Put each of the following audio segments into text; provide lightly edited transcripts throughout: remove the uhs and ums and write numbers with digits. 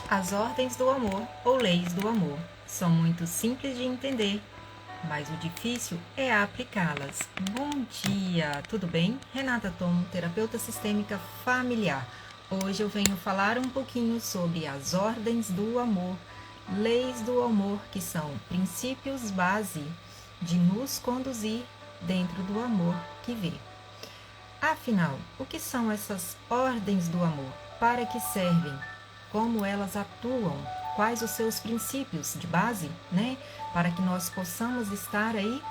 As ordens do amor ou leis do amor são muito simples de entender, mas o difícil é aplicá-las. Bom dia, tudo bem? Renata Tom, terapeuta sistêmica familiar. Hoje eu venho falar um pouquinho sobre as ordens do amor, leis do amor, que são princípios base de nos conduzir dentro do amor que vê. Afinal, o que são essas ordens do amor? Para que servem? Como elas atuam? Quais os seus princípios de base, né? Para que nós possamos estar aí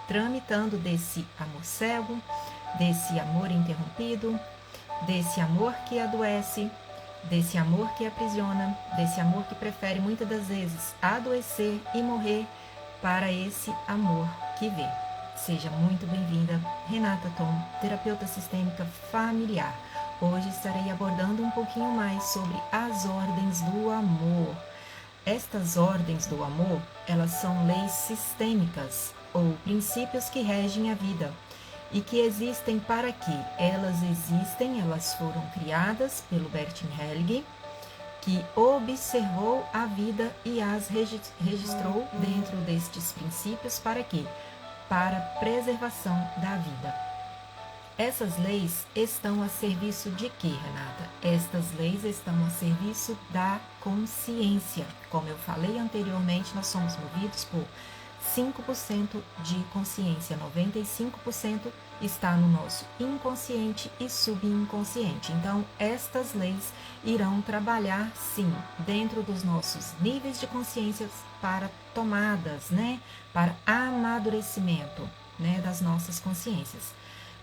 tramitando desse amor cego, desse amor interrompido, desse amor que adoece, desse amor que aprisiona, desse amor que prefere muitas das vezes adoecer e morrer, para esse amor que vê. Seja muito bem-vinda, Renata Tom, terapeuta sistêmica familiar. Hoje estarei abordando um pouquinho mais sobre as ordens do amor. Estas ordens do amor, elas são leis sistêmicas ou princípios que regem a vida e que existem para quê? Elas foram criadas pelo Bertin Hellinger, que observou a vida e as registrou dentro destes princípios para quê? Para a preservação da vida. Essas leis estão a serviço de quê, Renata? Estas leis estão a serviço da consciência. Como eu falei anteriormente, nós somos movidos por 5% de consciência, 95% está no nosso inconsciente e subconsciente. Então, estas leis irão trabalhar, sim, dentro dos nossos níveis de consciência para tomadas, né? Para amadurecimento, né? Das nossas consciências.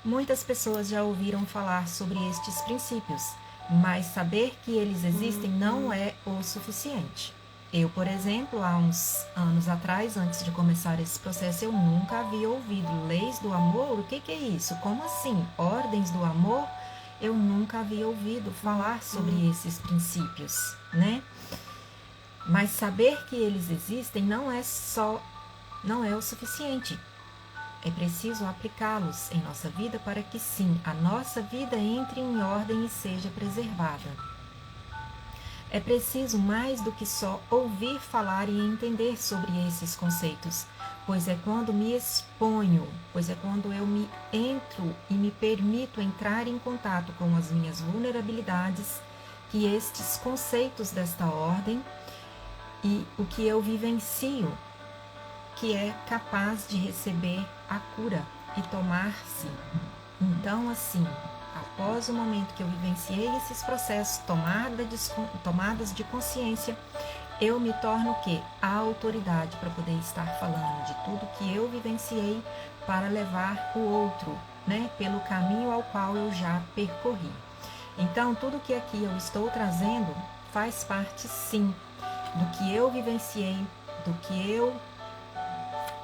Muitas pessoas já ouviram falar sobre estes princípios, mas saber que eles existem não é o suficiente. Eu, por exemplo, há uns anos atrás, antes de começar esse processo, eu nunca havia ouvido leis do amor. O que é isso? Como assim? Ordens do amor? Eu nunca havia ouvido falar sobre esses princípios, né? Mas saber que eles existem não é o suficiente. É preciso aplicá-los em nossa vida para que sim, a nossa vida entre em ordem e seja preservada. É preciso mais do que só ouvir falar e entender sobre esses conceitos, pois é quando me exponho, pois é quando eu me entro e me permito entrar em contato com as minhas vulnerabilidades, que estes conceitos desta ordem e o que eu vivencio, que é capaz de receber a cura e tomar-se. Então, assim, após o momento que eu vivenciei esses processos, tomadas de consciência, eu me torno o quê? A autoridade para poder estar falando de tudo que eu vivenciei para levar o outro, né, pelo caminho ao qual eu já percorri. Então, tudo que aqui eu estou trazendo faz parte, sim, do que eu vivenciei, do que eu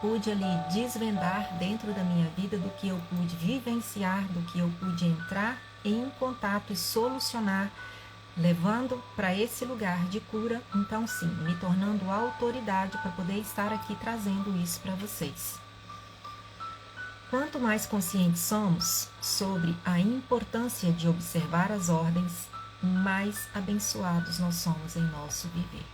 pude ali desvendar dentro da minha vida, do que eu pude vivenciar, do que eu pude entrar em contato e solucionar, levando para esse lugar de cura. Então sim, me tornando autoridade para poder estar aqui trazendo isso para vocês. Quanto mais conscientes somos sobre a importância de observar as ordens, mais abençoados nós somos em nosso viver.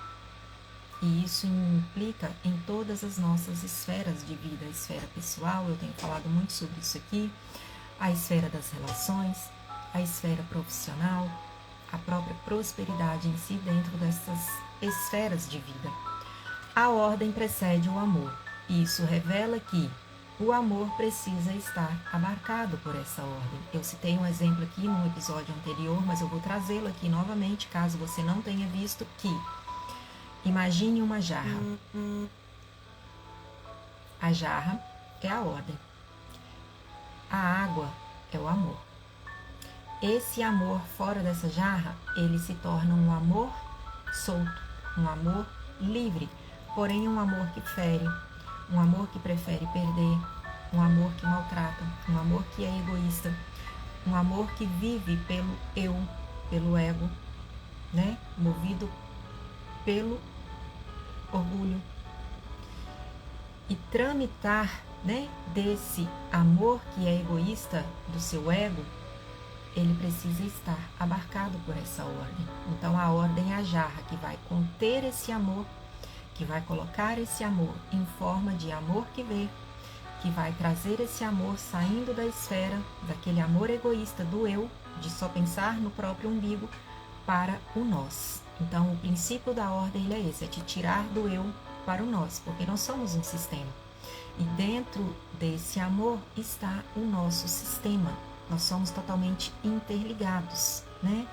E isso implica em todas as nossas esferas de vida, a esfera pessoal, eu tenho falado muito sobre isso aqui, a esfera das relações, a esfera profissional, a própria prosperidade em si dentro dessas esferas de vida. A ordem precede o amor, e isso revela que o amor precisa estar abarcado por essa ordem. Eu citei um exemplo aqui no episódio anterior, mas eu vou trazê-lo aqui novamente, caso você não tenha visto, que imagine uma jarra. A jarra é a ordem. A água é o amor. Esse amor fora dessa jarra, ele se torna um amor solto, um amor livre, porém um amor que fere, um amor que prefere perder, um amor que maltrata, um amor que é egoísta, um amor que vive pelo eu, pelo ego, né? Movido pelo orgulho. E tramitar, né, desse amor que é egoísta do seu ego, ele precisa estar abarcado por essa ordem. Então a ordem é a jarra que vai conter esse amor, que vai colocar esse amor em forma de amor que vê, que vai trazer esse amor saindo da esfera, daquele amor egoísta do eu, de só pensar no próprio umbigo, para o nós. Então o princípio da ordem ele é esse, é te tirar do eu para o nós, porque nós somos um sistema. E dentro desse amor está o nosso sistema. Nós somos totalmente interligados, né?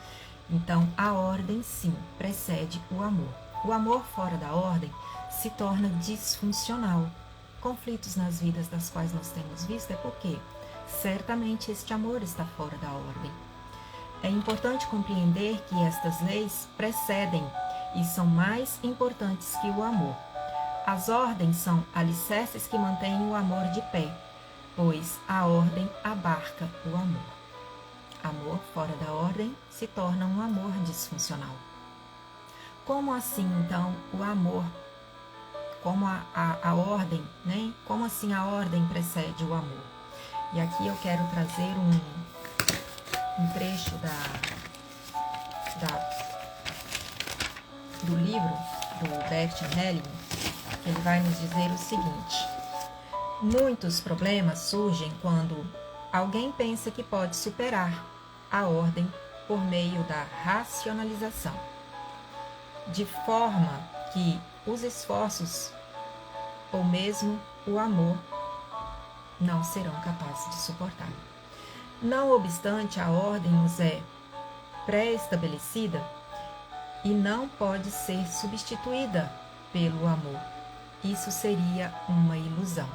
Então, a ordem, sim, precede o amor. O amor fora da ordem se torna disfuncional. Conflitos nas vidas das quais nós temos visto é porque certamente este amor está fora da ordem. É importante compreender que estas leis precedem e são mais importantes que o amor. As ordens são alicerces que mantêm o amor de pé, pois a ordem abarca o amor. Amor fora da ordem se torna um amor disfuncional. Como assim, então, o amor, como a ordem, né? Como assim a ordem precede o amor? E aqui eu quero trazer um trecho do livro do Bert Helling. Ele vai nos dizer o seguinte: muitos problemas surgem quando alguém pensa que pode superar a ordem por meio da racionalização, de forma que os esforços ou mesmo o amor não serão capazes de suportar. Não obstante, a ordem nos é pré-estabelecida e não pode ser substituída pelo amor. Isso seria uma ilusão.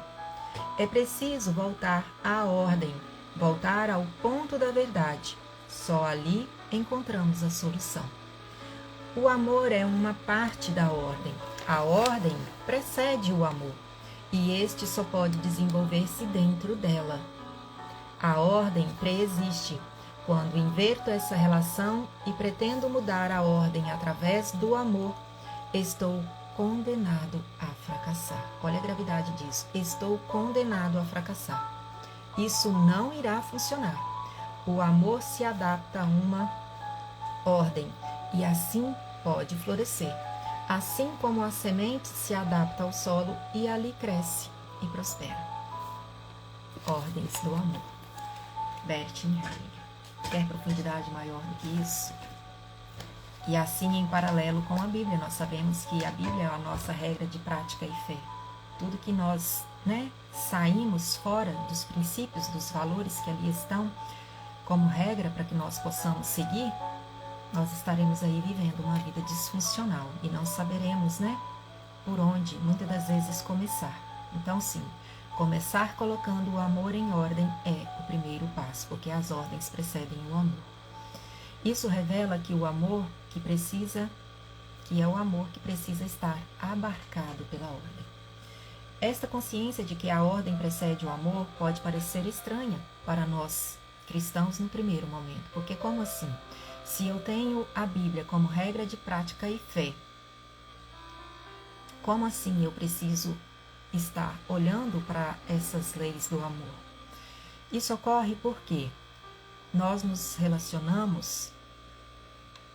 É preciso voltar à ordem, voltar ao ponto da verdade. Só ali encontramos a solução. O amor é uma parte da ordem. A ordem precede o amor, e este só pode desenvolver-se dentro dela. A ordem preexiste. Quando inverto essa relação e pretendo mudar a ordem através do amor, estou condenado a fracassar. Olha a gravidade disso. Estou condenado a fracassar. Isso não irá funcionar. O amor se adapta a uma ordem e assim pode florescer. Assim como a semente se adapta ao solo e ali cresce e prospera. Ordens do amor. Bert Helling. Quer profundidade maior do que isso? E assim, em paralelo com a Bíblia, nós sabemos que a Bíblia é a nossa regra de prática e fé. Tudo que nós, saímos fora dos princípios, dos valores que ali estão, como regra para que nós possamos seguir, nós estaremos aí vivendo uma vida disfuncional e não saberemos, por onde, muitas das vezes, começar. Então, sim, começar colocando o amor em ordem é o primeiro passo, porque as ordens precedem o amor. Isso revela que o amor que é o amor que precisa estar abarcado pela ordem. Esta consciência de que a ordem precede o amor pode parecer estranha para nós cristãos no primeiro momento, porque como assim? Se eu tenho a Bíblia como regra de prática e fé, como assim eu preciso estar olhando para essas leis do amor? Isso ocorre porque nós nos relacionamos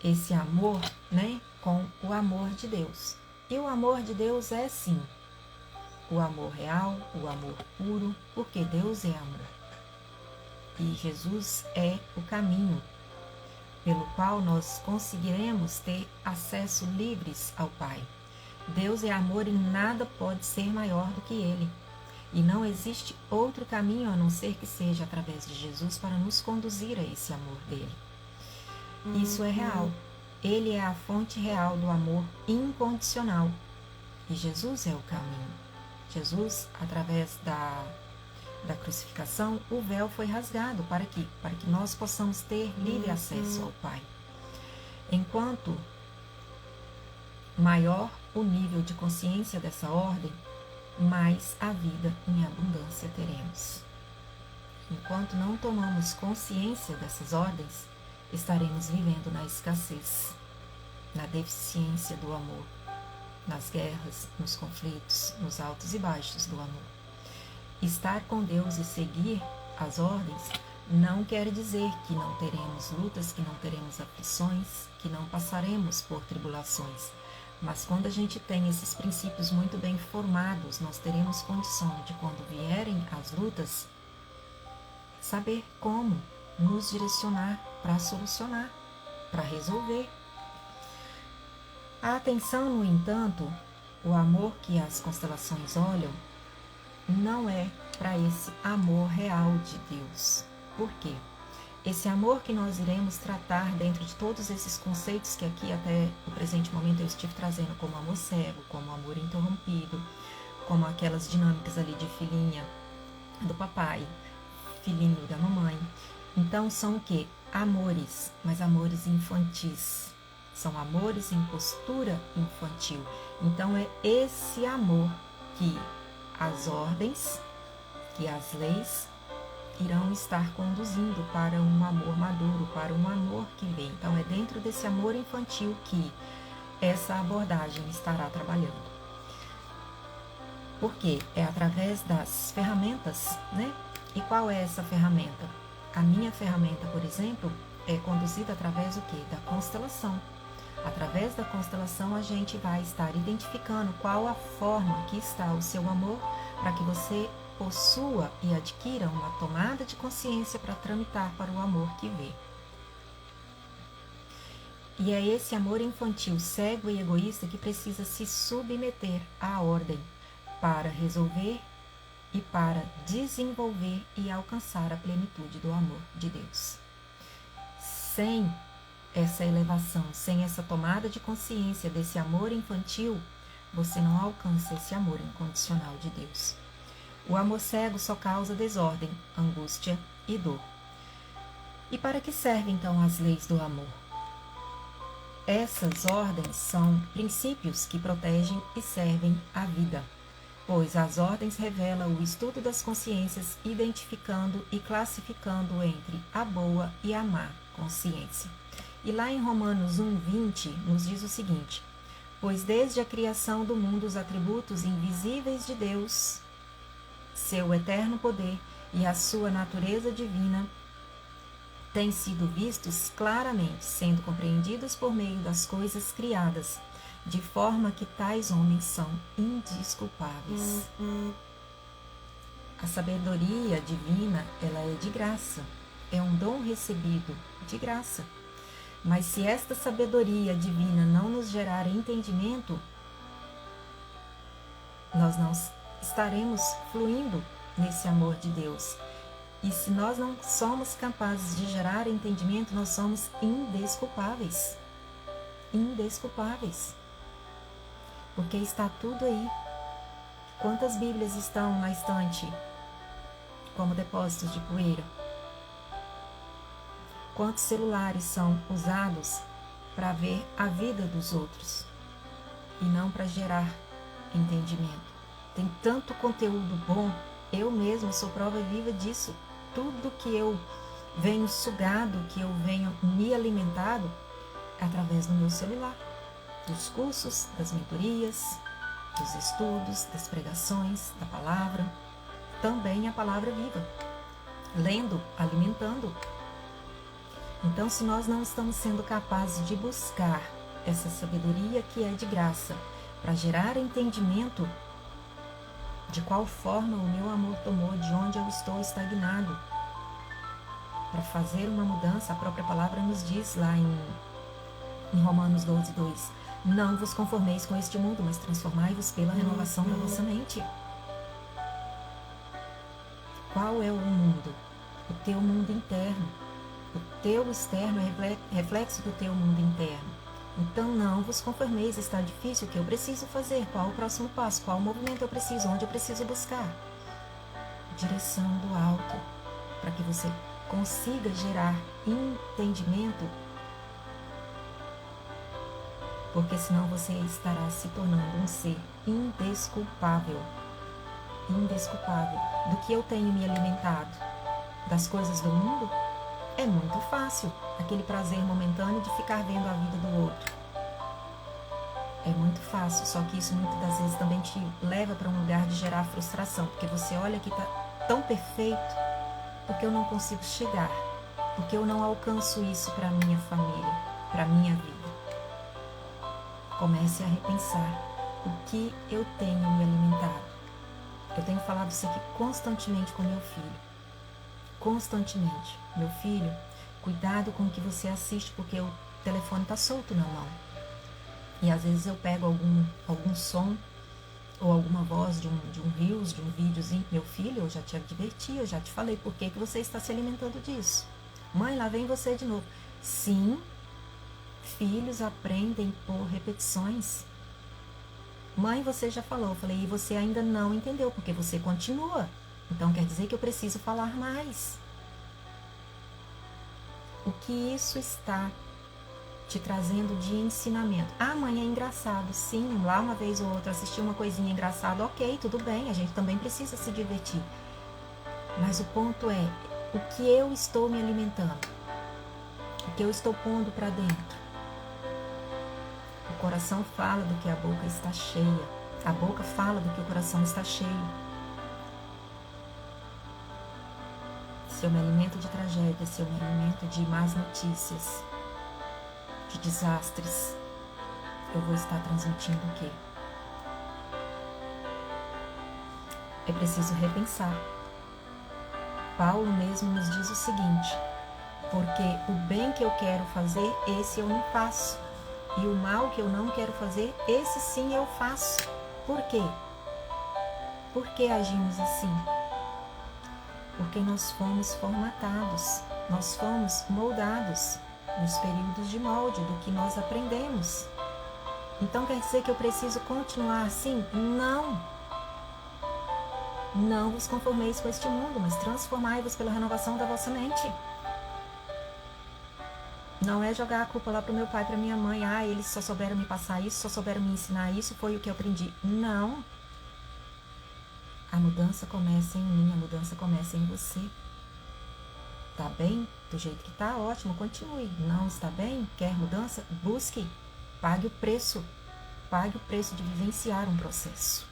esse amor, com o amor de Deus. E o amor de Deus é sim o amor real, o amor puro, porque Deus é amor. E Jesus é o caminho pelo qual nós conseguiremos ter acesso livres ao Pai. Deus é amor e nada pode ser maior do que Ele. E não existe outro caminho a não ser que seja através de Jesus para nos conduzir a esse amor dele. Isso é real. Ele é a fonte real do amor incondicional. E Jesus é o caminho. Jesus, através da crucificação, o véu foi rasgado para que nós possamos ter livre acesso ao Pai. Enquanto maior o nível de consciência dessa ordem, mais a vida em abundância teremos. Enquanto não tomamos consciência dessas ordens, estaremos vivendo na escassez, na deficiência do amor, nas guerras, nos conflitos, nos altos e baixos do amor. Estar com Deus e seguir as ordens Não quer dizer que não teremos lutas, que não teremos aflições, que não passaremos por tribulações. Mas quando a gente tem esses princípios muito bem formados, nós teremos condição de, quando vierem as lutas, saber como nos direcionar para solucionar, para resolver. A atenção, no entanto, o amor que as constelações olham, não é para esse amor real de Deus. Por quê? Esse amor que nós iremos tratar dentro de todos esses conceitos que aqui até o presente momento eu estive trazendo, como amor cego, como amor interrompido, como aquelas dinâmicas ali de filhinha do papai, filhinho da mamãe. Então são o quê? Amores, mas amores infantis. São amores em postura infantil. Então é esse amor que as ordens, que as leis irão estar conduzindo para um amor maduro, para um amor que vem. Então é dentro desse amor infantil que essa abordagem estará trabalhando. Porque é através das ferramentas, né? E qual é essa ferramenta? A minha ferramenta, por exemplo, é conduzida através do quê? Da constelação. Através da constelação a gente vai estar identificando qual a forma que está o seu amor para que você possua e adquira uma tomada de consciência para tramitar para o amor que vê. E é esse amor infantil, cego e egoísta que precisa se submeter à ordem para resolver e para desenvolver e alcançar a plenitude do amor de Deus. Sem essa elevação, sem essa tomada de consciência desse amor infantil, você não alcança esse amor incondicional de Deus. O amor cego só causa desordem, angústia e dor. E para que servem então as leis do amor? Essas ordens são princípios que protegem e servem a vida, pois as ordens revelam o estudo das consciências, identificando e classificando entre a boa e a má consciência. E lá em Romanos 1:20 nos diz o seguinte: pois desde a criação do mundo os atributos invisíveis de Deus, seu eterno poder e a sua natureza divina têm sido vistos claramente, sendo compreendidos por meio das coisas criadas, de forma que tais homens são indesculpáveis. A sabedoria divina, ela é de graça, é um dom recebido de graça. Mas se esta sabedoria divina não nos gerar entendimento, nós não estaremos fluindo nesse amor de Deus. E se nós não somos capazes de gerar entendimento, nós somos indesculpáveis. Indesculpáveis. Porque está tudo aí. Quantas Bíblias estão na estante como depósitos de poeira? Quantos celulares são usados para ver a vida dos outros e não para gerar entendimento? Tem tanto conteúdo bom, eu mesma sou prova viva disso. Tudo que eu venho sugado, que eu venho me alimentado, é através do meu celular, dos cursos, das mentorias, dos estudos, das pregações, da palavra, também a palavra viva, lendo, alimentando. Então, se nós não estamos sendo capazes de buscar essa sabedoria que é de graça, para gerar entendimento de qual forma o meu amor tomou, de onde eu estou estagnado, para fazer uma mudança, a própria palavra nos diz lá em Romanos 12:2, não vos conformeis com este mundo, mas transformai-vos pela renovação da vossa mente. Qual é o mundo? O teu mundo interno. O teu externo é reflexo do teu mundo interno. Então não vos conformeis, está difícil, o que eu preciso fazer? Qual o próximo passo? Qual o movimento eu preciso? Onde eu preciso buscar? Direção do alto, para que você consiga gerar entendimento, porque senão você estará se tornando um ser indesculpável. Indesculpável. Do que eu tenho me alimentado? Das coisas do mundo? É muito fácil, aquele prazer momentâneo de ficar vendo a vida do outro. É muito fácil, só que isso muitas das vezes também te leva para um lugar de gerar frustração, porque você olha que está tão perfeito porque eu não consigo chegar, porque eu não alcanço isso para minha família, para minha vida. Comece a repensar o que eu tenho me alimentado. Eu tenho falado isso aqui constantemente com meu filho. Constantemente. Meu filho, cuidado com o que você assiste, porque o telefone está solto na mão. E às vezes eu pego algum som ou alguma voz de um reels, de um videozinho. Meu filho, eu já te adverti, eu já te falei por que você está se alimentando disso. Mãe, lá vem você de novo. Sim, filhos aprendem por repetições. Mãe, você já falou. Eu falei, e você ainda não entendeu, porque você continua. Então quer dizer que eu preciso falar mais. O que isso está te trazendo de ensinamento? Ah, mãe, é engraçado. Sim, lá uma vez ou outra assistir uma coisinha engraçada, ok, tudo bem, a gente também precisa se divertir. Mas o ponto é, o que eu estou me alimentando? O que eu estou pondo para dentro? O coração fala do que a boca está cheia. A boca fala do que o coração está cheio. Se eu me alimento de tragédia, se eu me alimento de más notícias, de desastres, eu vou estar transmitindo o quê? É preciso repensar. Paulo mesmo nos diz o seguinte: porque o bem que eu quero fazer, esse eu não faço. E o mal que eu não quero fazer, esse sim eu faço. Por quê? Por que agimos assim? Porque nós fomos formatados, nós fomos moldados nos períodos de molde do que nós aprendemos. Então quer dizer que eu preciso continuar assim? Não! Não vos conformeis com este mundo, mas transformai-vos pela renovação da vossa mente. Não é jogar a culpa lá para o meu pai, para minha mãe. Ah, eles só souberam me passar isso, só souberam me ensinar isso, foi o que eu aprendi. Não. A mudança começa em mim, a mudança começa em você. Tá bem? Do jeito que tá, ótimo, continue. Não está bem? Quer mudança? Busque. Pague o preço. Pague o preço de vivenciar um processo.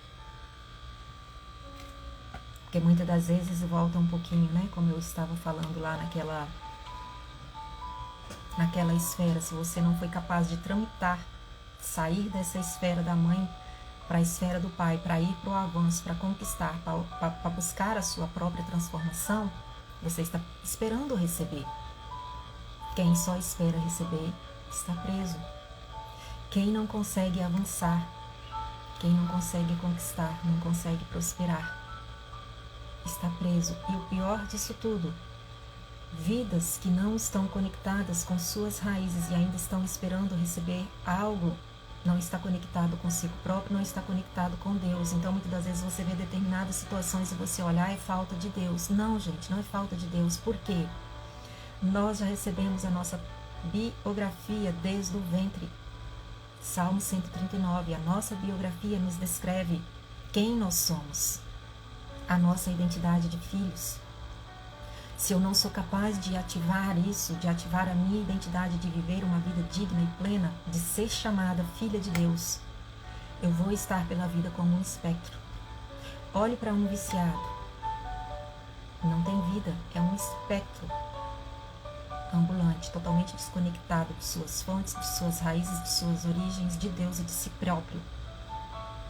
Porque muitas das vezes volta um pouquinho, né? Como eu estava falando lá naquela esfera, se você não foi capaz de tramitar, sair dessa esfera da mãe para a esfera do pai, para ir para o avanço, para conquistar, para buscar a sua própria transformação, você está esperando receber. Quem só espera receber está preso. Quem não consegue avançar, quem não consegue conquistar, não consegue prosperar, está preso. E o pior disso tudo, vidas que não estão conectadas com suas raízes e ainda estão esperando receber algo, não está conectado consigo próprio, não está conectado com Deus. Então muitas das vezes você vê determinadas situações e você olha, é falta de Deus. Não, gente, não é falta de Deus. Por quê? Nós já recebemos a nossa biografia desde o ventre. Salmo 139, a nossa biografia nos descreve quem nós somos, a nossa identidade de filhos. Se eu não sou capaz de ativar isso, de ativar a minha identidade de viver uma vida digna e plena, de ser chamada filha de Deus, eu vou estar pela vida como um espectro. Olhe para um viciado. Não tem vida, é um espectro ambulante, totalmente desconectado de suas fontes, de suas raízes, de suas origens, de Deus e de si próprio.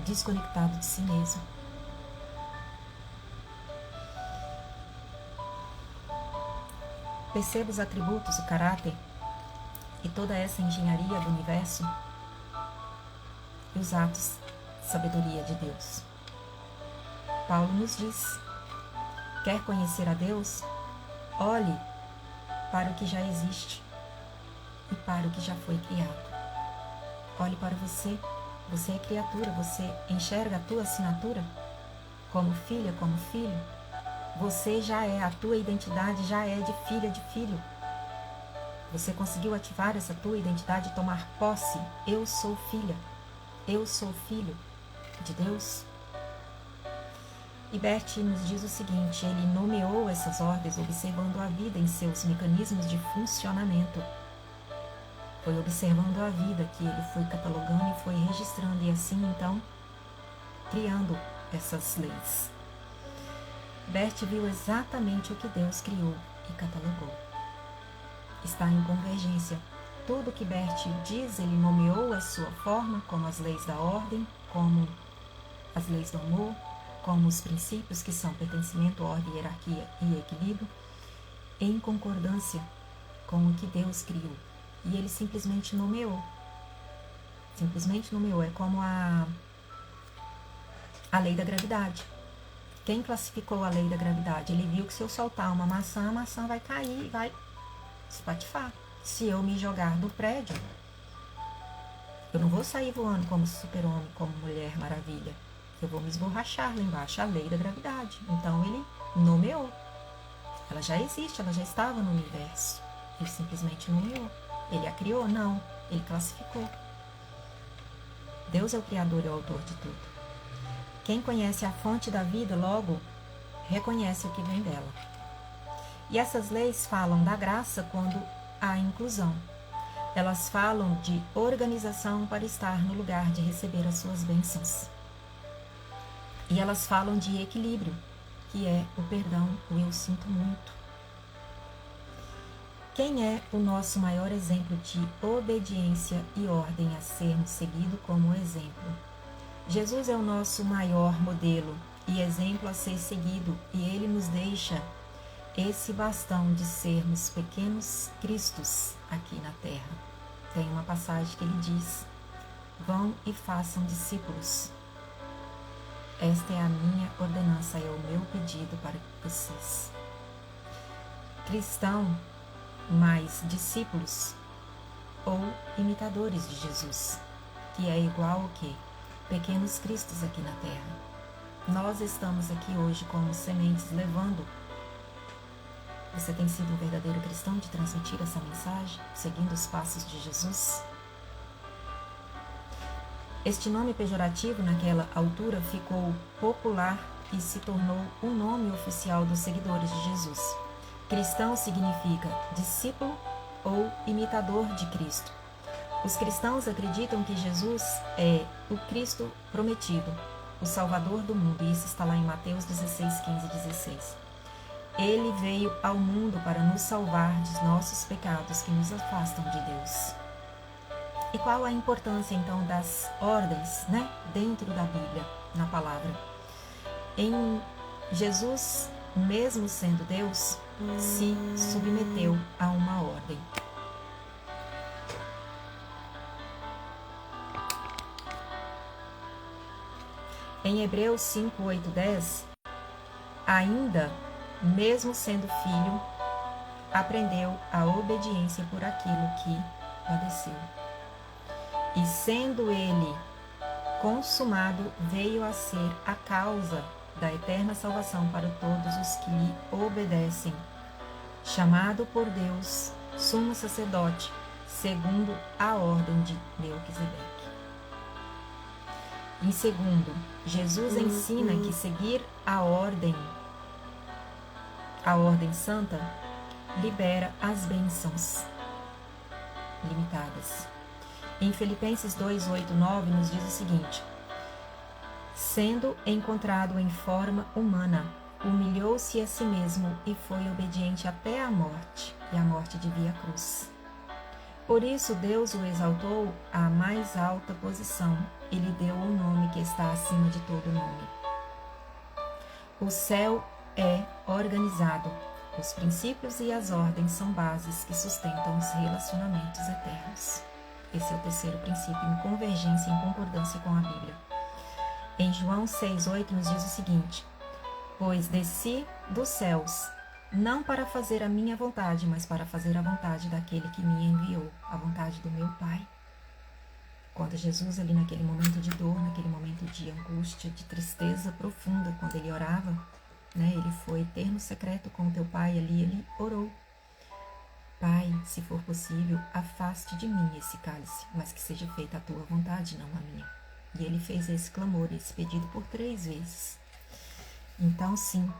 Desconectado de si mesmo. Perceba os atributos, o caráter e toda essa engenharia do universo e os atos de sabedoria de Deus. Paulo nos diz, quer conhecer a Deus? Olhe para o que já existe e para o que já foi criado. Olhe para você, você é criatura, você enxerga a tua assinatura como filha, como filho? Você já é, a tua identidade já é de filho. Você conseguiu ativar essa tua identidade e tomar posse? Eu sou filha, eu sou filho de Deus. E Bert nos diz o seguinte, ele nomeou essas ordens observando a vida em seus mecanismos de funcionamento. Foi observando a vida que ele foi catalogando e foi registrando e assim então criando essas leis. Bert viu exatamente o que Deus criou e catalogou. Está em convergência. Tudo que Bert diz, ele nomeou a sua forma, como as leis da ordem, como as leis do amor, como os princípios que são pertencimento, ordem, hierarquia e equilíbrio, em concordância com o que Deus criou. E ele simplesmente nomeou. Simplesmente nomeou. É como a lei da gravidade. Quem classificou a lei da gravidade? Ele viu que se eu soltar uma maçã, a maçã vai cair e vai espatifar. Se eu me jogar do prédio, eu não vou sair voando como super-homem, como Mulher Maravilha. Eu vou me esborrachar lá embaixo, a lei da gravidade. Então ele nomeou. Ela já existe, ela já estava no universo. Ele simplesmente nomeou. Ele a criou? Não. Ele classificou. Deus é o Criador e o autor de tudo. Quem conhece a fonte da vida, logo, reconhece o que vem dela. E essas leis falam da graça quando há inclusão. Elas falam de organização para estar no lugar de receber as suas bênçãos. E elas falam de equilíbrio, que é o perdão, o eu sinto muito. Quem é o nosso maior exemplo de obediência e ordem a sermos seguido como exemplo? Jesus é o nosso maior modelo e exemplo a ser seguido, e ele nos deixa esse bastão de sermos pequenos cristos aqui na terra. Tem uma passagem que ele diz: vão e façam discípulos. Esta é a minha ordenança, é o meu pedido para vocês. Cristão mais discípulos ou imitadores de Jesus, que é igual ao quê? Pequenos cristos aqui na terra. Nós estamos aqui hoje como sementes levando. Você tem sido um verdadeiro cristão de transmitir essa mensagem, seguindo os passos de Jesus? Este nome pejorativo naquela altura ficou popular e se tornou o nome oficial dos seguidores de Jesus. Cristão significa discípulo ou imitador de Cristo. Os cristãos acreditam que Jesus é o Cristo prometido, o Salvador do mundo, e isso está lá em Mateus 16, 15 e 16. Ele veio ao mundo para nos salvar dos nossos pecados que nos afastam de Deus. E qual a importância, então, das ordens, dentro da Bíblia, na palavra? Em Jesus, mesmo sendo Deus, se submeteu a uma ordem. Em Hebreus 5, 8, 10, ainda, mesmo sendo filho, aprendeu a obediência por aquilo que padeceu. E sendo ele consumado, veio a ser a causa da eterna salvação para todos os que lhe obedecem, chamado por Deus sumo sacerdote, segundo a ordem de Melquisedeque. Em segundo, Jesus ensina que seguir a ordem santa, libera as bênçãos limitadas. Em Filipenses 2, 8, 9, nos diz o seguinte: sendo encontrado em forma humana, humilhou-se a si mesmo e foi obediente até a morte, e a morte de via cruz. Por isso Deus o exaltou à mais alta posição e lhe deu o nome que está acima de todo nome. O céu é organizado. Os princípios e as ordens são bases que sustentam os relacionamentos eternos. Esse é o terceiro princípio, em convergência e em concordância com a Bíblia. Em João 6,8 nos diz o seguinte: pois desci dos céus, não para fazer a minha vontade, mas para fazer a vontade daquele que me enviou, a vontade do meu Pai. Quando Jesus, ali naquele momento de dor, naquele momento de angústia, de tristeza profunda, quando ele orava, ele foi ter no secreto com o teu Pai ali, ele orou: Pai, se for possível, afaste de mim esse cálice, mas que seja feita a tua vontade, não a minha. E ele fez esse clamor, esse pedido por 3 vezes. Então, sim,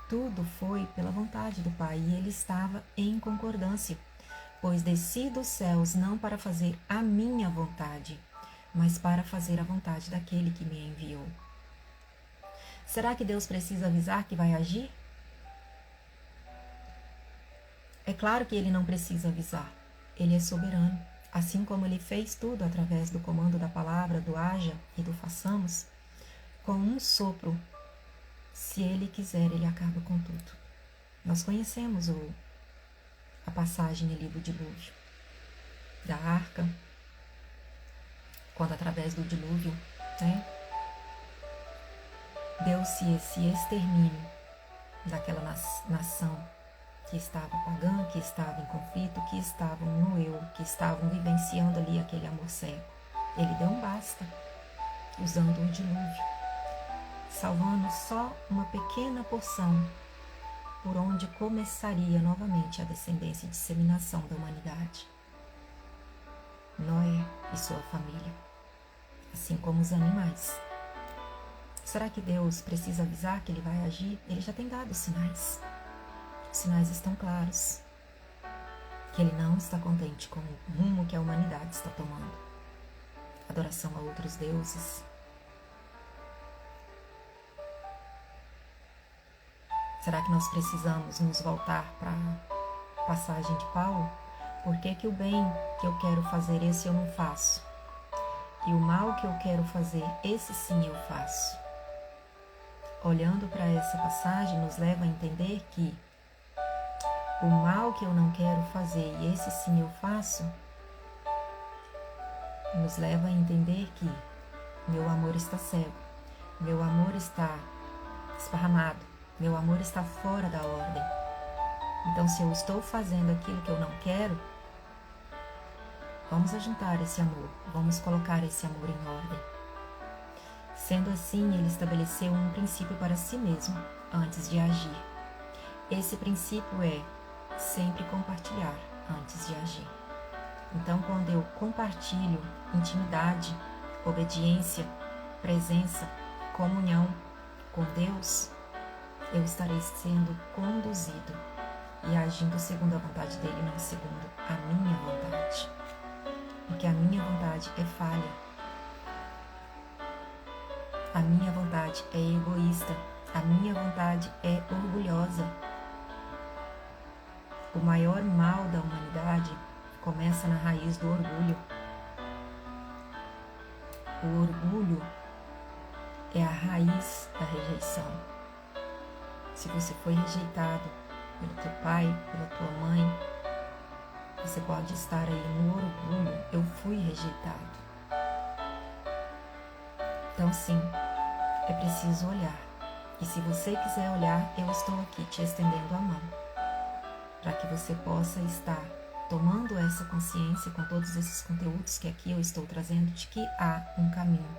tudo foi pela vontade do Pai, e ele estava em concordância. Pois desci dos céus não para fazer a minha vontade, mas para fazer a vontade daquele que me enviou. Será que Deus precisa avisar que vai agir? É claro que ele não precisa avisar. Ele é soberano. Assim como ele fez tudo através do comando da palavra, do haja e do façamos, com um sopro, se ele quiser, ele acaba com tudo. Nós conhecemos a passagem ali do dilúvio, da arca, quando através do dilúvio, né, deu-se esse extermínio daquela nação que estava pagã, que estava em conflito, que estavam no eu, que estavam vivenciando ali aquele amor cego. Ele deu um basta, usando o dilúvio, salvando só uma pequena porção por onde começaria novamente a descendência e disseminação da humanidade. Noé e sua família, assim como os animais. Será que Deus precisa avisar que ele vai agir? Ele já tem dado sinais. Os sinais estão claros, que ele não está contente com o rumo que a humanidade está tomando. Adoração a outros deuses. Será que nós precisamos nos voltar para a passagem de Paulo? Por que o bem que eu quero fazer, esse eu não faço? E o mal que eu quero fazer, esse sim eu faço. Olhando para essa passagem, nos leva a entender que o mal que eu não quero fazer e esse sim eu faço, nos leva a entender que meu amor está cego, meu amor está esparramado, meu amor está fora da ordem. Então, se eu estou fazendo aquilo que eu não quero, vamos ajuntar esse amor, vamos colocar esse amor em ordem. Sendo assim, ele estabeleceu um princípio para si mesmo antes de agir. Esse princípio é sempre compartilhar antes de agir. Então, quando eu compartilho intimidade, obediência, presença, comunhão com Deus, eu estarei sendo conduzido e agindo segundo a vontade dele, não segundo a minha vontade. Porque a minha vontade é falha. A minha vontade é egoísta. A minha vontade é orgulhosa. O maior mal da humanidade começa na raiz do orgulho. O orgulho é a raiz da rejeição. Se você foi rejeitado pelo teu pai, pela tua mãe, você pode estar aí no orgulho. Eu fui rejeitado. Então, sim, é preciso olhar. E se você quiser olhar, eu estou aqui te estendendo a mão, para que você possa estar tomando essa consciência com todos esses conteúdos que aqui eu estou trazendo, de que há um caminho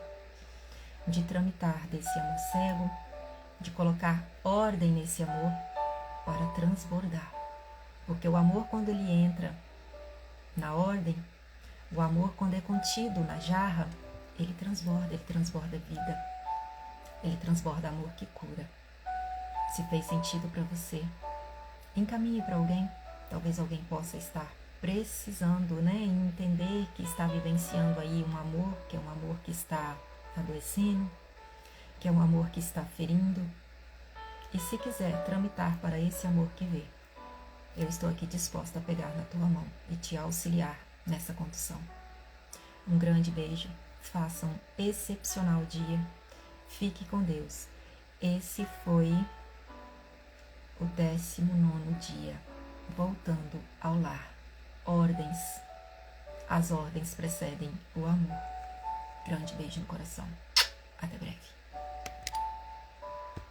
de tramitar desse amor cego, de colocar ordem nesse amor para transbordar. Porque o amor, quando ele entra na ordem, o amor, quando é contido na jarra, ele transborda vida, ele transborda amor que cura. Se fez sentido para você, encaminhe para alguém. Talvez alguém possa estar precisando, entender que está vivenciando aí um amor, que é um amor que está adoecendo, que é um amor que está ferindo. E se quiser tramitar para esse amor que vê, eu estou aqui disposta a pegar na tua mão e te auxiliar nessa condução. Um grande beijo, faça um excepcional dia, fique com Deus. Esse foi o 19º dia, voltando ao lar. Ordens. As ordens precedem o amor. Grande beijo no coração.